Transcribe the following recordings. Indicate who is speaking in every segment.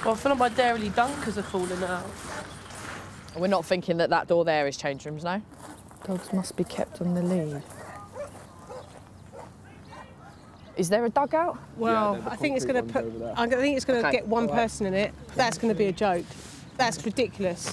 Speaker 1: Well, I feel like my dairy dunkers are falling out.
Speaker 2: We're not thinking that that door there is change rooms, no?
Speaker 3: Dogs must be kept on the lead.
Speaker 2: Is there a dugout?
Speaker 4: Well, I think it's going to put. I think it's going to get one person in it. That's going to be a joke. That's ridiculous.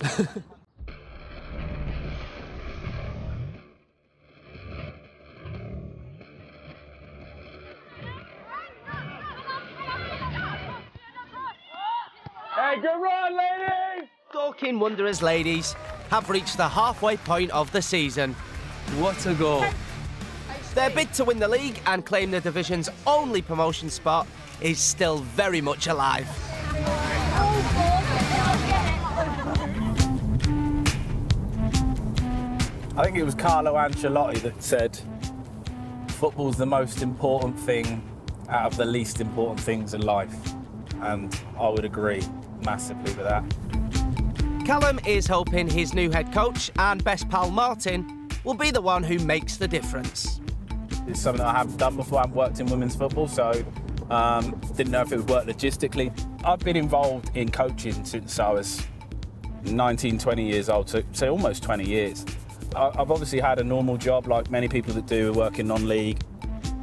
Speaker 5: Hey, good run, ladies!
Speaker 6: Dorking Wanderers ladies have reached the halfway point of the season.
Speaker 5: What a goal.
Speaker 6: Their bid to win the league and claim the division's only promotion spot is still very much alive.
Speaker 7: I think it was Carlo Ancelotti that said, football's the most important thing out of the least important things in life. And I would agree massively with that.
Speaker 6: Callum is hoping his new head coach and best pal Martin will be the one who makes the difference.
Speaker 7: It's something that I haven't done before. I haven't worked in women's football, so didn't know if it would work logistically. I've been involved in coaching since I was 19, 20 years old, so almost 20 years. I've obviously had a normal job like many people that do work in non-league.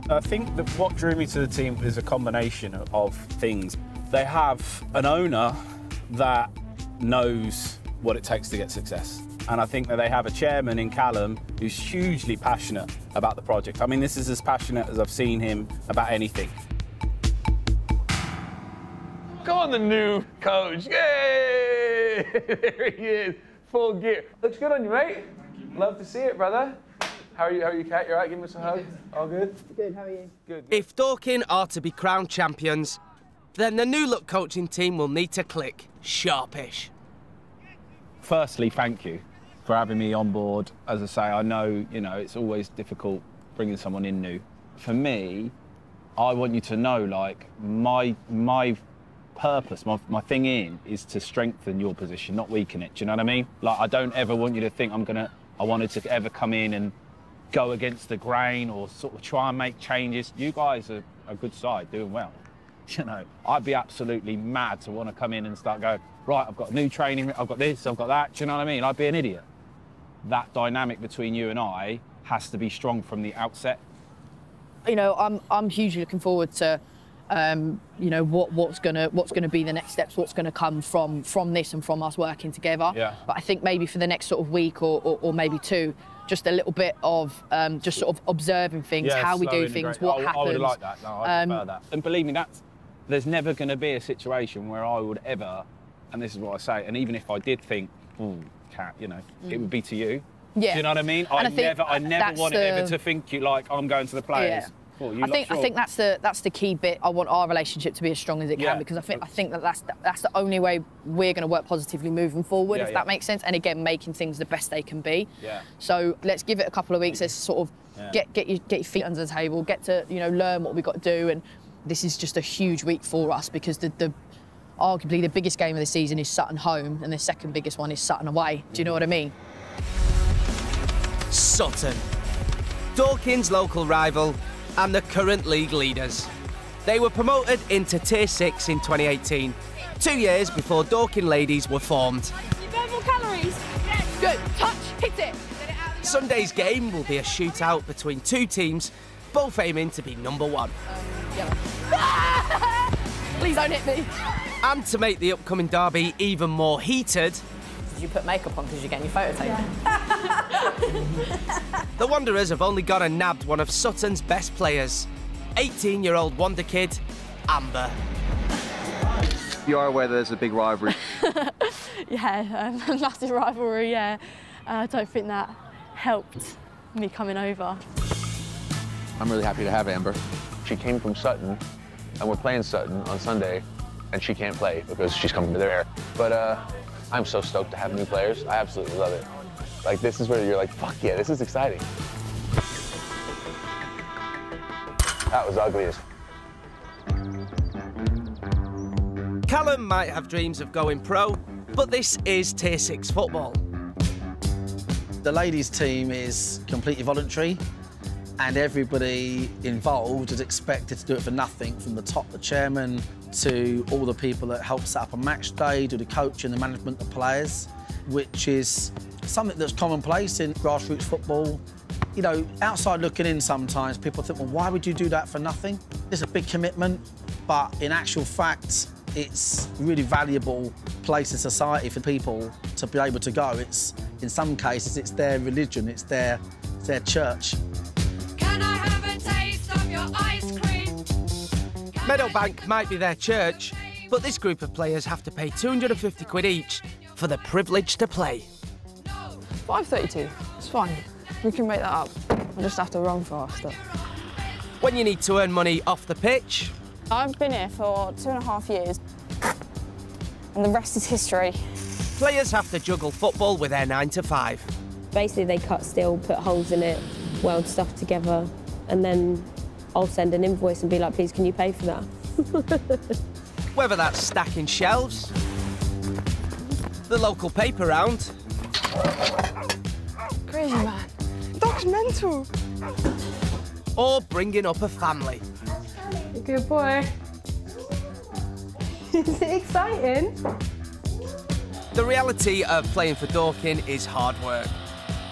Speaker 7: I think that what drew me to the team is a combination of things. They have an owner that knows what it takes to get success. And I think that they have a chairman in Callum who's hugely passionate about the project. I mean, this is as passionate as I've seen him about anything.
Speaker 5: Go on, the new coach. Yay! There he is, full gear. Looks good on you, mate. Love to see it, brother. How are you, Kat? You all right? Give us a hug. All good?
Speaker 4: Good, how are you?
Speaker 5: Good.
Speaker 6: If Dorking are to be crowned champions, then the new look coaching team will need to click sharpish.
Speaker 7: Firstly, thank you for having me on board. As I say, I know, it's always difficult bringing someone in new. For me, I want you to know, like, my purpose, my thing in is to strengthen your position, not weaken it. Do you know what I mean? Like, I don't ever want you to think I wanted to ever come in and go against the grain or sort of try and make changes. You guys are a good side, doing well. I'd be absolutely mad to want to come in and start going, right, I've got new training, I've got this, I've got that. Do you know what I mean? I'd be an idiot. That dynamic between you and I has to be strong from the outset.
Speaker 2: I'm hugely looking forward to, what's gonna be the next steps, what's gonna come from this and from us working together.
Speaker 7: Yeah.
Speaker 2: But I think maybe for the next sort of week or maybe two, just a little bit of just sort of observing things, how we do things, what happens.
Speaker 7: I would like that. No, I prefer that. And believe me, there's never going to be a situation where I would ever, and this is what I say, and even if I did think, Kat, it would be to you.
Speaker 2: Yeah.
Speaker 7: Do you know what I mean? I never wanted ever to think you like I'm going to the players.
Speaker 2: Yeah. I think that's the key bit. I want our relationship to be as strong as it can, because I think that's the only way we're going to work positively moving forward, if that makes sense. And again, making things the best they can be. Yeah. So let's give it a couple of weeks. Let's sort of get your feet under the table, get to learn what we've got to do. And this is just a huge week for us, because arguably the biggest game of the season is Sutton home, and the second biggest one is Sutton away. Do you know what I mean?
Speaker 6: Sutton, Dorking's local rival and the current league leaders. They were promoted into Tier 6 in 2018, 2 years before Dorking ladies were formed.
Speaker 8: You burn more calories.
Speaker 2: Good, touch, hit it.
Speaker 6: Sunday's game will be a shootout between two teams, both aiming to be number one.
Speaker 2: Please don't hit me.
Speaker 6: And to make the upcoming derby even more heated,
Speaker 2: did you put makeup on because you're getting your photo taken?
Speaker 6: The Wanderers have only gone and nabbed one of Sutton's best players, 18-year-old wonder kid, Amber.
Speaker 9: You are aware there's a big rivalry?
Speaker 8: Yeah, a massive rivalry, yeah. I don't think that helped me coming over.
Speaker 9: I'm really happy to have Amber.
Speaker 10: She came from Sutton, and we're playing Sutton on Sunday, and she can't play because she's coming to there. But I'm so stoked to have new players. I absolutely love it. Like, this is where you're like, fuck yeah, this is exciting. That was ugly as
Speaker 6: Callum might have dreams of going pro, but this is Tier 6 football.
Speaker 11: The ladies' team is completely voluntary, and everybody involved is expected to do it for nothing, from the top, the chairman, to all the people that help set up a match day, do the coaching, the management of players, which is something that's commonplace in grassroots football. You know, outside looking in sometimes, people think, well, why would you do that for nothing? It's a big commitment, but in actual fact, it's a really valuable place in society for people to be able to go. It's, in some cases, it's their religion, it's their church.
Speaker 12: Can I have a taste of your ice cream?
Speaker 6: Meadowbank might be their church, but this group of players have to pay 250 quid each for the privilege to play.
Speaker 3: 5:32, it's fine. We can make that up. I just have to run faster.
Speaker 6: When you need to earn money off the pitch...
Speaker 13: I've been here for 2.5 years, and the rest is history.
Speaker 6: Players have to juggle football with their 9 to 5.
Speaker 14: Basically, they cut steel, put holes in it, weld stuff together, and then I'll send an invoice and be like, please, can you pay for that?
Speaker 6: Whether that's stacking shelves, the local paper round...
Speaker 3: Crazy man. Dog's mental.
Speaker 6: Or bringing up a family.
Speaker 4: Good boy. Is it exciting?
Speaker 6: The reality of playing for Dorking is hard work.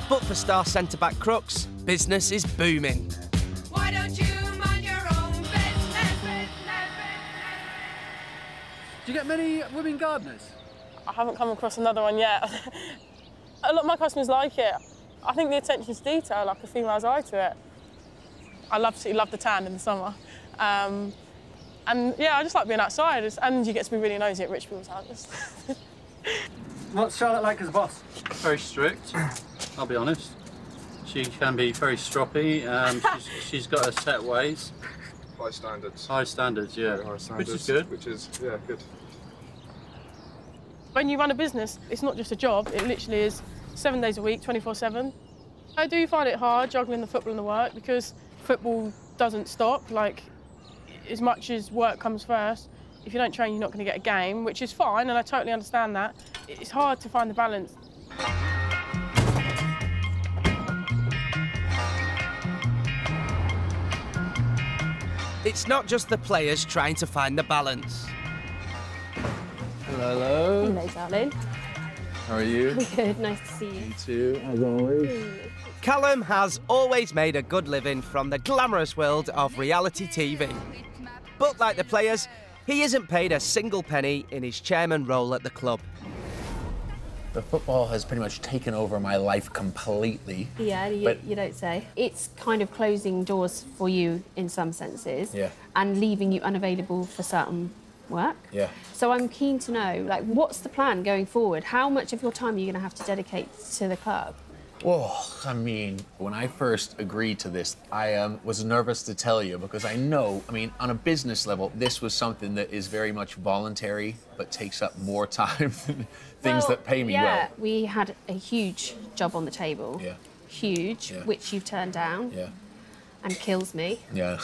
Speaker 6: But for star centre-back Crooks, business is booming.
Speaker 12: Why don't you mind your own business?
Speaker 15: Do you get many women gardeners?
Speaker 1: I haven't come across another one yet. A lot of my customers like it. I think the attention to detail, like a female's eye to it. I absolutely love the tan in the summer. And yeah, I just like being outside, and you get to be really nosy at rich people's houses.
Speaker 15: What's Charlotte like as a boss?
Speaker 16: Very strict, I'll be honest. She can be very stroppy. She's got her set ways.
Speaker 9: High standards.
Speaker 16: High standards, yeah.
Speaker 9: High standards,
Speaker 16: which is good.
Speaker 9: Which is, yeah, good.
Speaker 1: When you run a business, it's not just a job, it literally is 7 days a week, 24/7. I do find it hard juggling the football and the work because football doesn't stop. Like, as much as work comes first, if you don't train, you're not going to get a game, which is fine, and I totally understand that. It's hard to find the balance.
Speaker 6: It's not just the players trying to find the balance.
Speaker 16: Hello.
Speaker 14: Hello, darling.
Speaker 16: How are you?
Speaker 14: Good, nice to see you.
Speaker 16: You too, as always.
Speaker 6: Callum has always made a good living from the glamorous world of reality TV. But like the players, he isn't paid a single penny in his chairman role at the club.
Speaker 10: The football has pretty much taken over my life completely.
Speaker 14: Yeah, you don't say. It's kind of closing doors for you in some senses.
Speaker 10: Yeah.
Speaker 14: And leaving you unavailable for certain work.
Speaker 10: Yeah.
Speaker 14: So I'm keen to know, like, what's the plan going forward? How much of your time are you going to have to dedicate to the club?
Speaker 10: Well, I mean, when I first agreed to this, I was nervous to tell you because I know, I mean, on a business level, this was something that is very much voluntary, but takes up more time than things that pay me well.
Speaker 14: Yeah, we had a huge job on the table.
Speaker 10: Yeah.
Speaker 14: Huge, which you've turned down.
Speaker 10: Yeah.
Speaker 14: And kills me.
Speaker 10: Yeah.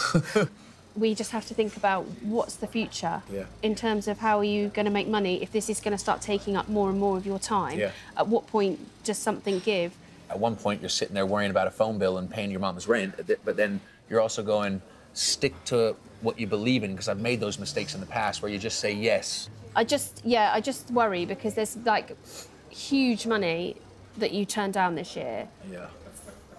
Speaker 14: We just have to think about what's the future in terms of how are you going to make money if this is going to start taking up more and more of your time.
Speaker 10: Yeah.
Speaker 14: At what point does something give?
Speaker 10: At one point, you're sitting there worrying about a phone bill and paying your mom's rent, but then you're also going, stick to what you believe in, because I've made those mistakes in the past where you just say yes.
Speaker 14: I just worry because there's like huge money that you turned down this year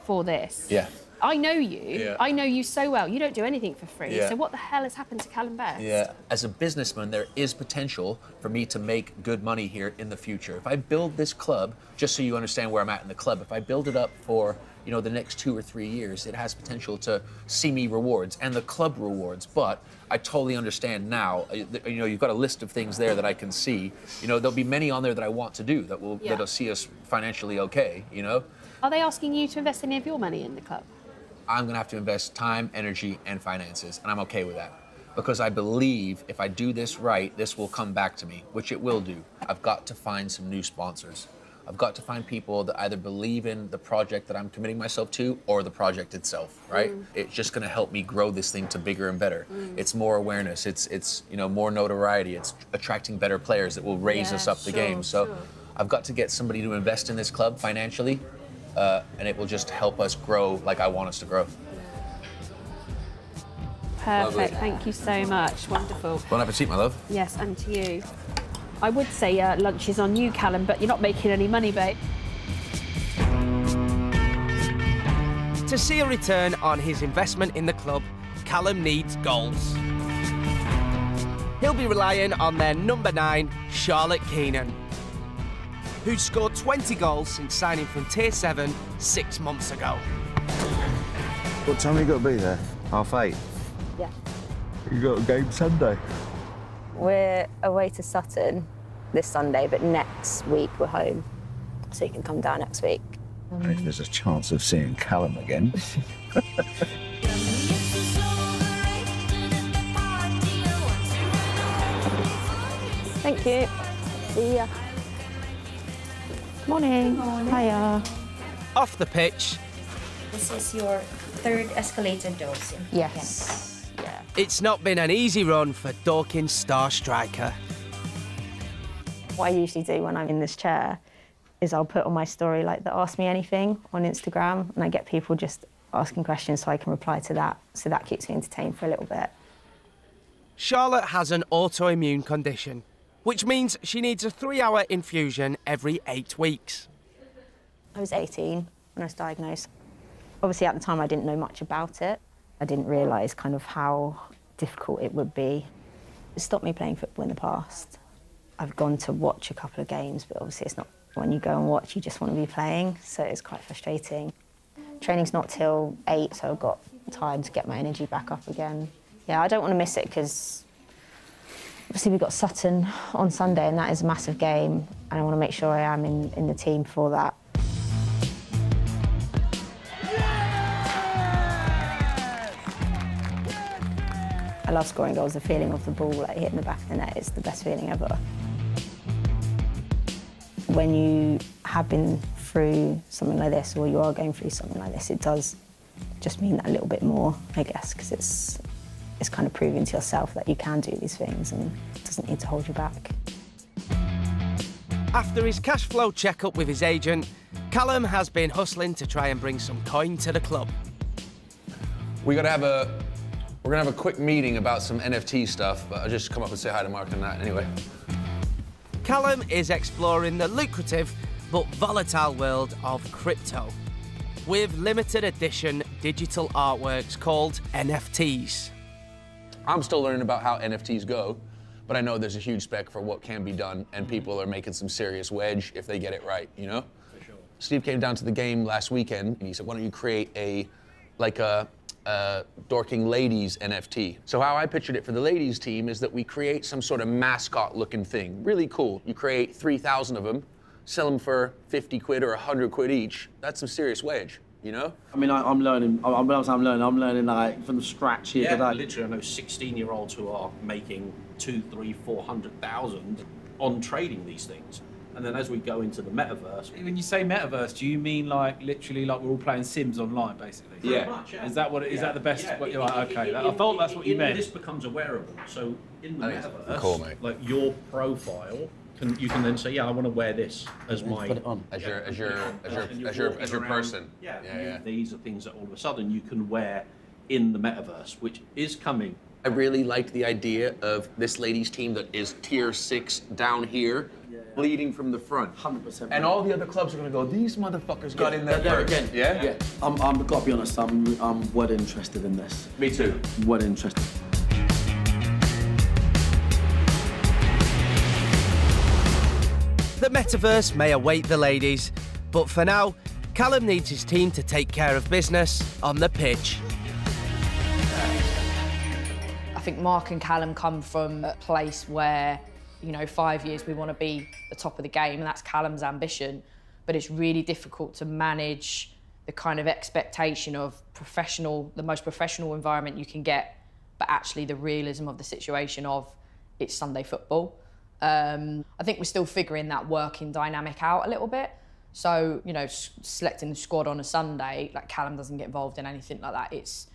Speaker 14: for this.
Speaker 10: Yeah.
Speaker 14: I know you.
Speaker 10: Yeah.
Speaker 14: I know you so well. You don't do anything for free.
Speaker 10: Yeah.
Speaker 14: So what the hell has happened to Callum Best?
Speaker 10: Yeah. As a businessman, there is potential for me to make good money here in the future. If I build this club, just so you understand where I'm at in the club, if I build it up for, you know, the next 2 or 3 years, it has potential to see me rewards and the club rewards. But I totally understand now, you know, you've got a list of things there that I can see. You know, there'll be many on there that I want to do that'll see us financially okay, you know?
Speaker 14: Are they asking you to invest any of your money in the club?
Speaker 10: I'm gonna have to invest time, energy, and finances, and I'm okay with that. Because I believe if I do this right, this will come back to me, which it will do. I've got to find some new sponsors. I've got to find people that either believe in the project that I'm committing myself to or the project itself, right? It's just gonna help me grow this thing to bigger and better. It's more awareness, it's you know, more notoriety, it's attracting better players that will raise us up the game. So I've got to get somebody to invest in this club financially, and it will just help us grow like I want us to grow.
Speaker 14: Perfect.
Speaker 5: Lovely.
Speaker 14: Thank you so much. Wonderful.
Speaker 5: Bon appetit, my love.
Speaker 14: Yes, and to you. I would say lunch is on you, Callum, but you're not making any money, babe.
Speaker 6: To see a return on his investment in the club, Callum needs goals. He'll be relying on their number 9, Charlotte Keenan, who's scored 20 goals since signing from Tier 7 6 months ago.
Speaker 9: What time have you got to be there? 8:30?
Speaker 13: Yeah.
Speaker 9: You got a game Sunday?
Speaker 13: We're away to Sutton this Sunday, but next week we're home. So you can come down next week.
Speaker 9: If there's a chance of seeing Callum again.
Speaker 13: Thank you. See ya. Morning. Hiya.
Speaker 6: Off the pitch,
Speaker 17: This is your third escalated dose.
Speaker 13: Yes. Yeah.
Speaker 6: it's not been an easy run for Dorking star striker.
Speaker 13: What I usually do when I'm in this chair is I'll put on my story like the Ask Me Anything on Instagram, and I get people just asking questions so I can reply to that. So that keeps me entertained for a little bit.
Speaker 6: Charlotte has an autoimmune condition, which means she needs a 3-hour infusion every 8 weeks.
Speaker 13: I was 18 when I was diagnosed. Obviously, at the time, I didn't know much about it. I didn't realise kind of how difficult it would be. It stopped me playing football in the past. I've gone to watch a couple of games, but obviously it's not when you go and watch, you just want to be playing, so it's quite frustrating. Training's not till 8, so I've got time to get my energy back up again. Yeah, I don't want to miss it because obviously we've got Sutton on Sunday, and that is a massive game, and I want to make sure I am in the team for that. I love scoring goals. The feeling of the ball like hitting the back of the net is the best feeling ever. When you have been through something like this, or you are going through something like this, it does just mean that a little bit more, I guess, because it's kind of proving to yourself that you can do these things and it doesn't need to hold you back.
Speaker 6: After his cash flow checkup with his agent, Callum has been hustling to try and bring some coin to the club.
Speaker 10: We're gonna have a quick meeting about some NFT stuff, but I'll just come up and say hi to Mark and that anyway.
Speaker 6: Callum is exploring the lucrative but volatile world of crypto with limited edition digital artworks called NFTs.
Speaker 10: I'm still learning about how NFTs go, but I know there's a huge spec for what can be done, and people are making some serious wedge if they get it right, you know? For sure. Steve came down to the game last weekend, and he said, why don't you create a Dorking ladies NFT. So how I pictured it for the ladies team is that we create some sort of mascot looking thing. Really cool. You create 3,000 of them, sell them for 50 quid or 100 quid each. That's some serious wedge, you know?
Speaker 11: I mean, I'm learning like from scratch here
Speaker 18: Yeah,
Speaker 11: today.
Speaker 18: literally, I know 16-year-olds who are making 200,000, 300,000, 400,000 on trading these things. And then as we go into the metaverse...
Speaker 19: When you say metaverse, do you mean like literally like we're all playing Sims online, basically?
Speaker 18: Pretty much, yeah.
Speaker 19: Is that what? Is that the best?
Speaker 18: Yeah.
Speaker 19: What, you're like, okay, I thought that's what you meant.
Speaker 18: This becomes a wearable. So in the metaverse,
Speaker 10: cool, mate.
Speaker 18: like your profile, you can then say, yeah, I want to wear this as my...
Speaker 10: Put it on. As your person.
Speaker 18: Yeah. These are things that all of a sudden you can wear in the metaverse, which is coming.
Speaker 10: I really liked the idea of this ladies team that is tier 6 down here, bleeding from the front.
Speaker 11: 100%.
Speaker 10: And all the other clubs are gonna go, these motherfuckers got in there
Speaker 11: There
Speaker 10: first.
Speaker 11: again.
Speaker 10: Yeah?
Speaker 11: I'm gotta be honest, I'm well interested in this.
Speaker 10: Me too.
Speaker 11: Well interested.
Speaker 6: The metaverse may await the ladies, but for now, Callum needs his team to take care of business on the pitch.
Speaker 2: I think Mark and Callum come from a place where, you know, 5 years we want to be the top of the game, and that's Callum's ambition. But it's really difficult to manage the kind of expectation of the most professional environment you can get, but actually the realism of the situation of it's Sunday football. I think we're still figuring that working dynamic out a little bit. So, you know, selecting the squad on a Sunday, like Callum doesn't get involved in anything like that. It's,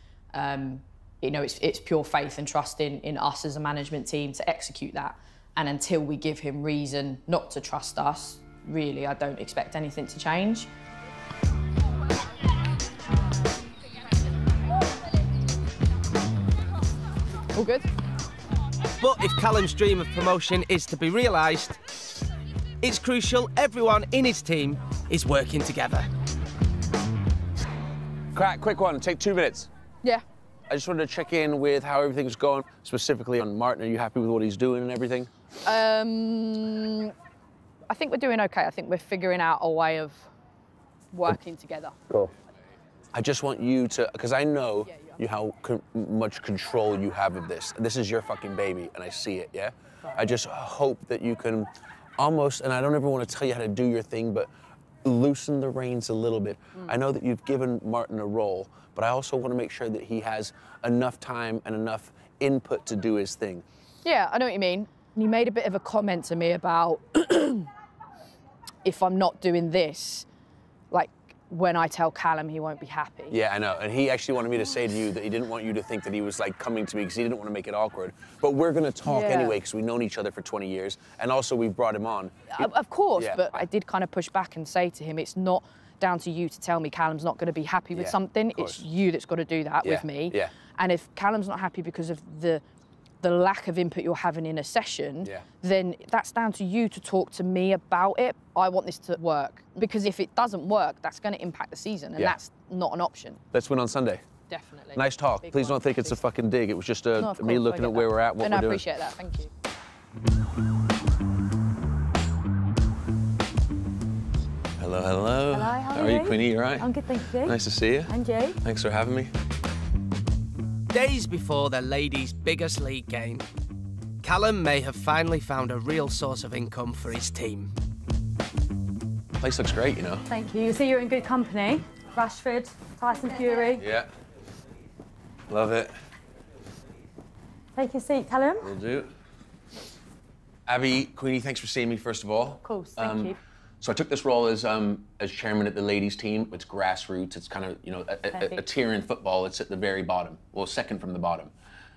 Speaker 2: you know, it's pure faith and trust in us as a management team to execute that. And until we give him reason not to trust us, really, I don't expect anything to change. good.
Speaker 6: But if Callum's dream of promotion is to be realised, it's crucial everyone in his team is working together.
Speaker 10: Crack, quick one, take 2 minutes.
Speaker 2: Yeah.
Speaker 10: I just wanted to check in with how everything's going, specifically on Martin. Are you happy with what he's doing and everything?
Speaker 2: I think we're doing okay. I think we're figuring out a way of working together.
Speaker 10: Cool. I just want you to, because I know how much control you have of this. This is your fucking baby, and I see it, yeah? I just hope that you can almost, and I don't ever want to tell you how to do your thing, but loosen the reins a little bit. I know that you've given Martin a role, but I also want to make sure that he has enough time and enough input to do his thing.
Speaker 2: Yeah, I know what you mean. You made a bit of a comment to me about if I'm not doing this, like when I tell Callum he won't be happy.
Speaker 10: Yeah, I know. And he actually wanted me to say to you that he didn't want you to think that he was like coming to me because he didn't want to make it awkward. But we're going to talk anyway because we've known each other for 20 years. And also we've brought him on.
Speaker 2: Of course, but I did kind of push back and say to him, it's not down to you to tell me Callum's not going to be happy with something. It's you that's got to do that with me.
Speaker 10: Yeah.
Speaker 2: And if Callum's not happy because of the lack of input you're having in a session, then that's down to you to talk to me about it. I want this to work, because if it doesn't work, that's going to impact the season, and that's not an option.
Speaker 10: Let's win on Sunday.
Speaker 2: Definitely.
Speaker 10: Nice talk. Please don't think it's a fucking dig. It was just me looking at where we're at, what we're doing.
Speaker 2: And I appreciate that. Thank you.
Speaker 10: Hello, hello.
Speaker 20: Hello, how
Speaker 10: are you, Queenie? You all right?
Speaker 20: I'm good, thank you.
Speaker 10: Nice to see you.
Speaker 20: And you?
Speaker 10: Thanks for having me.
Speaker 6: Days before the ladies' biggest league game, Callum may have finally found a real source of income for his team.
Speaker 10: The place looks great, you know.
Speaker 20: Thank you. You see you're in good company. Rashford, Tyson Fury.
Speaker 10: Yeah. Love it.
Speaker 20: Take your seat, Callum.
Speaker 10: Will do. Abby, Queenie, thanks for seeing me, first of all.
Speaker 20: Of course, thank you.
Speaker 10: So I took this role as chairman at the ladies team. It's grassroots. It's kind of, you know, a tier in football. It's at the very bottom. Well, second from the bottom.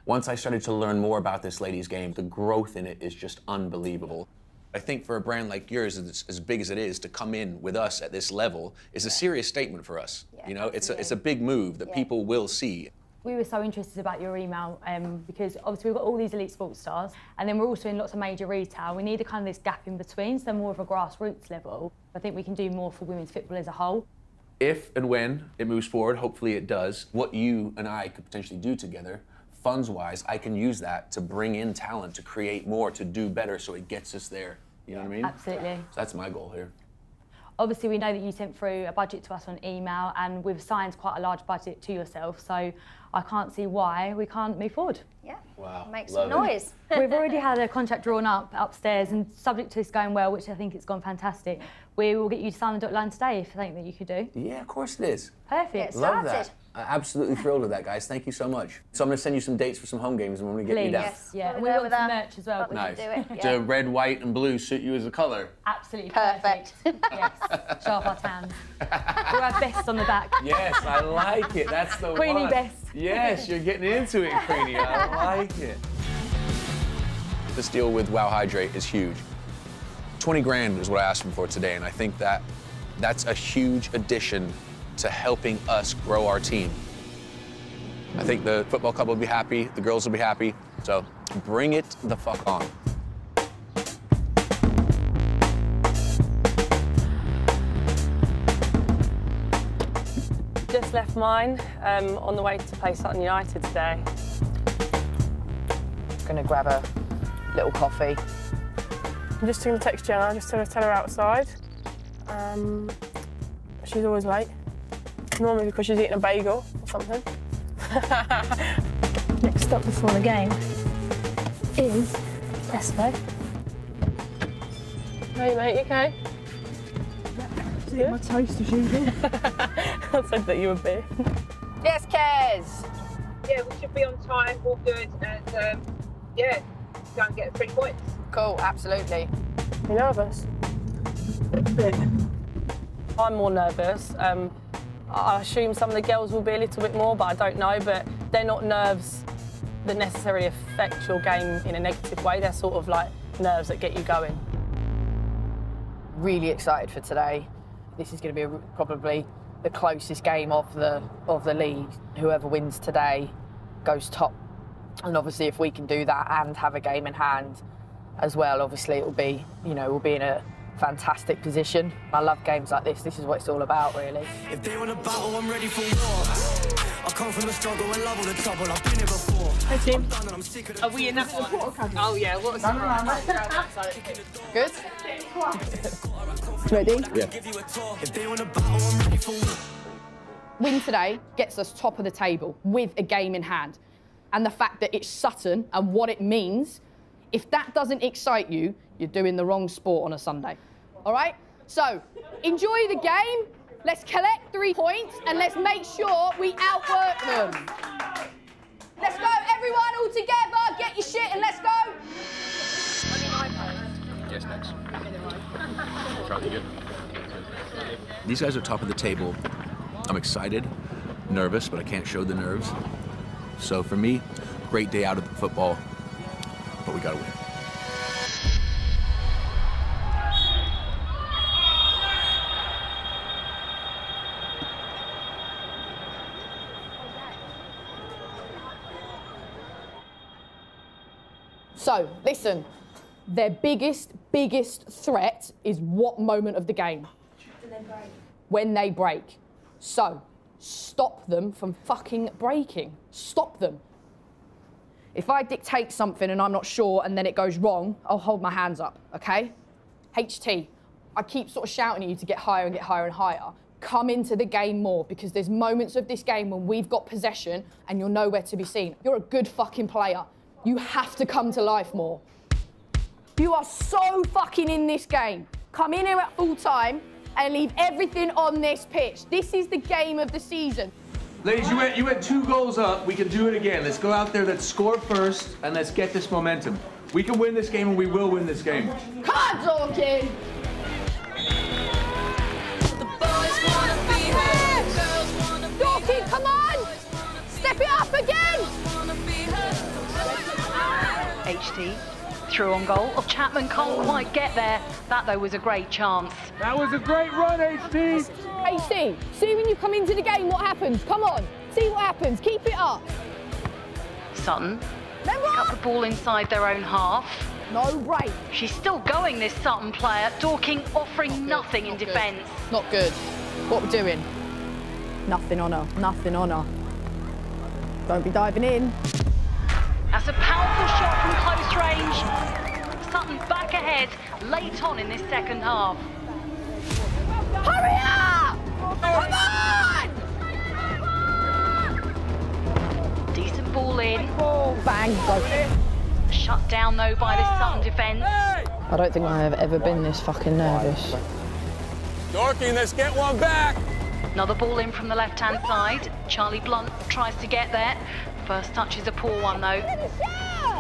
Speaker 10: Once I started to learn more about this ladies game, the growth in it is just unbelievable. I think for a brand like yours, as big as it is, to come in with us at this level is a serious statement for us. Yeah, you know, it's a big move that people will see.
Speaker 20: We were so interested about your email because obviously we've got all these elite sports stars, and then we're also in lots of major retail. We need a kind of this gap in between, so more of a grassroots level. I think we can do more for women's football as a whole.
Speaker 10: If and when it moves forward, hopefully it does, what you and I could potentially do together, funds-wise, I can use that to bring in talent, to create more, to do better, so it gets us there. You know what I mean?
Speaker 20: Absolutely.
Speaker 10: So that's my goal here.
Speaker 20: Obviously, we know that you sent through a budget to us on email, and we've assigned quite a large budget to yourself, so I can't see why we can't move forward.
Speaker 17: Yeah.
Speaker 10: Wow.
Speaker 17: Make some noise.
Speaker 20: We've already had a contract drawn up upstairs, and subject to this going well, which I think it's gone fantastic, we will get you to sign the dotted line today if you think that you could do.
Speaker 10: Yeah, of course it is.
Speaker 20: Perfect.
Speaker 10: Love that. I'm absolutely thrilled with that, guys. Thank you so much. So I'm going to send you some dates for some home games, and we're going to get you down.
Speaker 20: Yes, yeah. We want some merch as well.
Speaker 10: Nice.
Speaker 20: We can do it.
Speaker 10: Do red, white, and blue suit you as a colour?
Speaker 20: Absolutely perfect. Yes. Show off our tans. We'll have best on the back.
Speaker 10: Yes, I like it. That's the
Speaker 20: Queenie
Speaker 10: one.
Speaker 20: best.
Speaker 10: Yes, you're getting into it, Queenie. I like it. This deal with Wow Hydrate is huge. 20 grand is what I asked them for today, and I think that's a huge addition to helping us grow our team. I think the football club will be happy, the girls will be happy, so bring it the fuck on.
Speaker 21: Just left mine on the way to play Sutton United today.
Speaker 2: Gonna grab a little coffee.
Speaker 1: I'm just going to text Jenna, just to tell her outside. She's always late. Normally because she's eating a bagel or something.
Speaker 17: Next stop before the game is Tesco.
Speaker 1: Hey mate, you okay?
Speaker 4: My toast as usual.
Speaker 1: I said that you would be.
Speaker 2: Yes, Kez.
Speaker 22: Yeah, we should be on time, all good, and yeah, go and get 3 points.
Speaker 2: Cool, absolutely.
Speaker 1: You nervous?
Speaker 22: A bit.
Speaker 21: I'm more nervous. I assume some of the girls will be a little bit more, but I don't know. But they're not nerves that necessarily affect your game in a negative way. They're sort of like nerves that get you going.
Speaker 2: Really excited for today. This is going to be probably the closest game of the league. Whoever wins today goes top And obviously, if we can do that and have a game in hand as well, obviously it will be, you know, we'll be in a fantastic position. I love games like this. This is what it's all about, really.
Speaker 7: If they want a battle, I'm ready for war. I come from the struggle and love all the trouble. I've been here before.
Speaker 1: Hey, team.
Speaker 8: Are we in that one? Oh, yeah. What was that?
Speaker 2: Good? Ready?
Speaker 7: Yeah. If they want a battle, I'm ready for war.
Speaker 2: Win today gets us top of the table with a game in hand. And the fact that it's Sutton and what it means, if that doesn't excite you, you're doing the wrong sport on a Sunday. All right? So, enjoy the game. Let's collect 3 points and let's make sure we outwork them. Let's go, everyone, all together. Get your shit and let's go.
Speaker 10: Yes, next. These guys are top of the table. I'm excited, nervous, but I can't show the nerves. So for me, great day out of football, but we gotta win.
Speaker 2: So, listen, their biggest threat is what moment of the game? When they break. So, stop them from fucking breaking. Stop them. If I dictate something and I'm not sure and then it goes wrong, I'll hold my hands up, okay? HT, I keep sort of shouting at you to get higher and get higher and higher. Come into the game more because there's moments of this game when we've got possession and you're nowhere to be seen. You're a good fucking player. You have to come to life more. You are so fucking in this game. Come in here at full time and leave everything on this pitch. This is the game of the season.
Speaker 5: Ladies, you went 2 goals up. We can do it again. Let's go out there, let's score first, and let's get this momentum. We can win this game, and we will win this game.
Speaker 2: Come on, Dorkin! Dorkin, come on! Step it up again!
Speaker 23: HT through on goal. Oh, Chapman can't quite get there. That, though, was a great chance.
Speaker 5: That was a great run, HT.
Speaker 2: HT, see when you come into the game what happens. Come on, see what happens. Keep it up.
Speaker 23: Sutton cut the ball inside their own half.
Speaker 2: No break.
Speaker 23: She's still going, this Sutton player. Dorking offering nothing in defence.
Speaker 2: Not good. What we're doing? Nothing on her. Nothing on her. Don't be diving in.
Speaker 23: That's a powerful shot from close range. Sutton back ahead late on in this second half.
Speaker 2: Hurry up! Come on!
Speaker 23: Decent ball in.
Speaker 2: Oh, bang, go.
Speaker 23: Shut down, though, by this Sutton defence.
Speaker 2: I don't think I have ever been this fucking nervous.
Speaker 5: Dorking, let's get one back.
Speaker 23: Another ball in from the left-hand side. Charlie Blunt tries to get there. First touch is a poor one, though.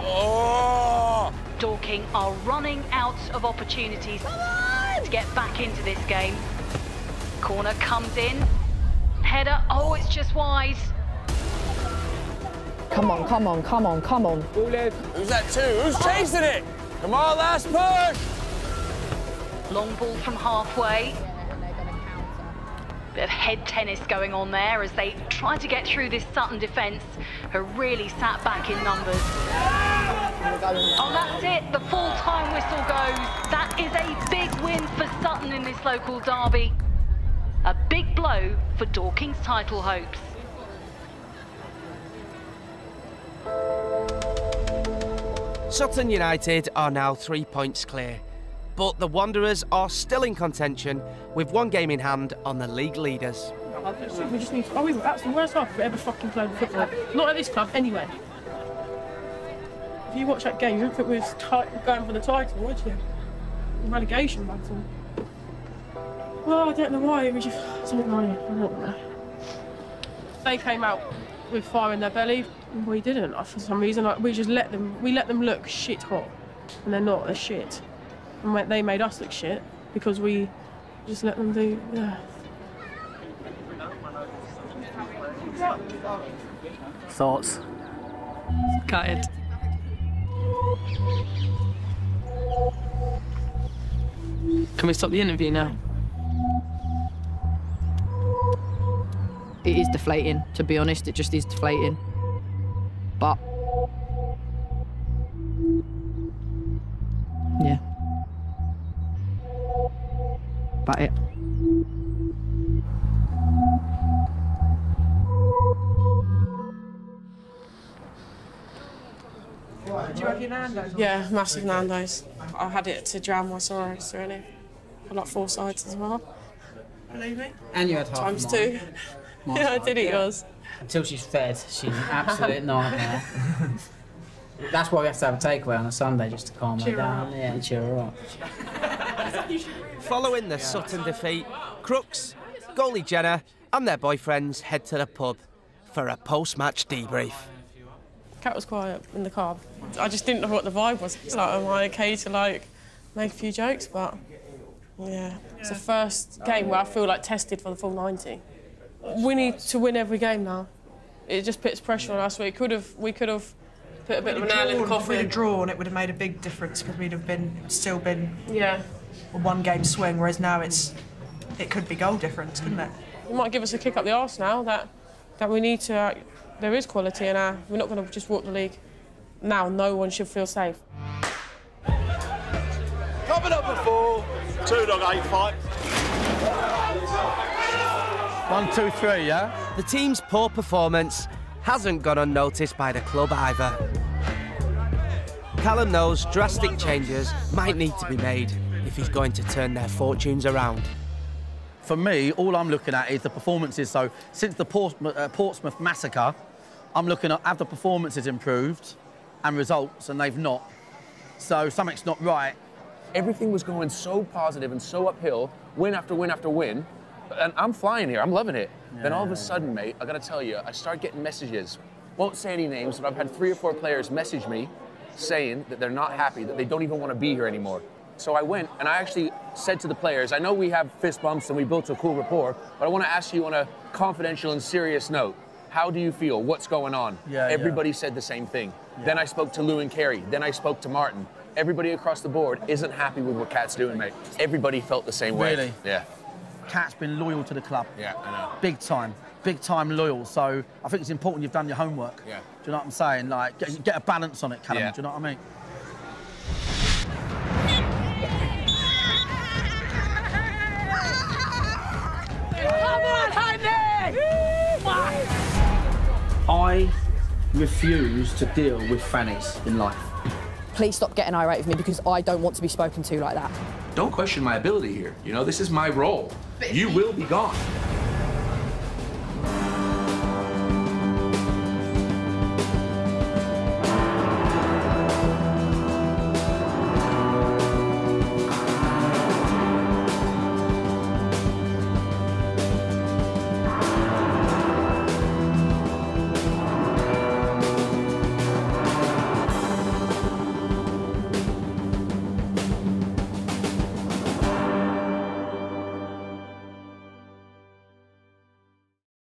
Speaker 5: Oh!
Speaker 23: Dorking are running out of opportunities to get back into this game. Corner comes in. Header, oh, it's just wide.
Speaker 2: Come on, come on, come on, come on.
Speaker 5: Who's that to? Who's chasing it? Come on, last push!
Speaker 23: Long ball from halfway. Bit of head tennis going on there as they try to get through this Sutton defence, who really sat back in numbers. Oh, that's it. The full-time whistle goes. That is a big win for Sutton in this local derby. A big blow for Dorking's title hopes.
Speaker 6: Sutton United are now 3 points clear, but the Wanderers are still in contention with 1 game in hand on the league leaders.
Speaker 1: We just need to, that's the worst half we've ever fucking played football. Not at this club, anyway. If you watch that game, you would think we were going for the title, would you? Relegation battle. Well, I don't know why, it was just something like I don't know. They came out with fire in their belly, and we didn't. For some reason, we let them look shit hot, and they're not, they're shit. And they made us look shit because we just let them do. Yeah.
Speaker 19: Thoughts?
Speaker 21: Gutted. Can we stop the interview now?
Speaker 2: It is deflating, to be honest. It just is deflating. But Yeah. About it.
Speaker 8: Do you have your Nando's?
Speaker 1: Yeah, massive Nando's. I had it to drown my sorrows, really. I like 4 sides as well. Believe me.
Speaker 8: And you had half
Speaker 1: Times
Speaker 8: of
Speaker 1: 2.
Speaker 8: mine.
Speaker 1: Yeah, I did eat yours.
Speaker 8: Until she's fed, she's an absolute nightmare. That's why we have to have a takeaway on a Sunday, just to calm her down. Yeah, and cheer her up.
Speaker 6: Following the Sutton defeat, Crooks, goalie Jenna and their boyfriends head to the pub for a post-match debrief.
Speaker 1: Cat was quiet in the car. I just didn't know what the vibe was. It's like, am I okay to like make a few jokes? But yeah, it's the first game where I feel like tested for the full 90. We need to win every game now. It just puts pressure on us. We could have put a bit of a nail in the coffin.
Speaker 8: If we'd have drawn, it would have made a big difference because we'd have still been
Speaker 1: a
Speaker 8: 1-game swing. Whereas now it could be goal difference, couldn't it?
Speaker 1: It might give us a kick up the arse now that we need to. There is quality, and we're not going to just walk the league. Now, no one should feel safe.
Speaker 3: Coming up before 2.85.
Speaker 6: 1, 2, 3, yeah? The team's poor performance hasn't gone unnoticed by the club either. Callum knows drastic changes might need to be made if he's going to turn their fortunes around.
Speaker 11: For me, all I'm looking at is the performances. So since the Portsmouth massacre, I'm looking at have the performances improved and results, and they've not. So something's not right.
Speaker 10: Everything was going so positive and so uphill, win after win after win, and I'm flying here, I'm loving it. Yeah. Then all of a sudden, mate, I gotta tell you, I start getting messages. Won't say any names, but I've had 3 or 4 players message me saying that they're not happy, that they don't even want to be here anymore. So I went and I actually said to the players, I know we have fist bumps and we built a cool rapport, but I want to ask you on a confidential and serious note, how do you feel? What's going on? Everybody said the same thing. Then I spoke to Lou and Carey. Then I spoke to Martin. Everybody across the board isn't happy with what Cat's doing, mate. Everybody felt the same way.
Speaker 11: Really?
Speaker 10: Yeah.
Speaker 11: Cat's been loyal to the club.
Speaker 10: Yeah, I know.
Speaker 11: Big time loyal. So I think it's important you've done your homework.
Speaker 10: Yeah.
Speaker 11: Do you know what I'm saying? Like, get a balance on it, Callum.
Speaker 10: Yeah.
Speaker 11: Do you know what I mean?
Speaker 8: Come on, honey! I refuse to deal with fannies in life.
Speaker 2: Please stop getting irate with me because I don't want to be spoken to like that.
Speaker 12: Don't question my ability here. You know, this is my role. You will be gone.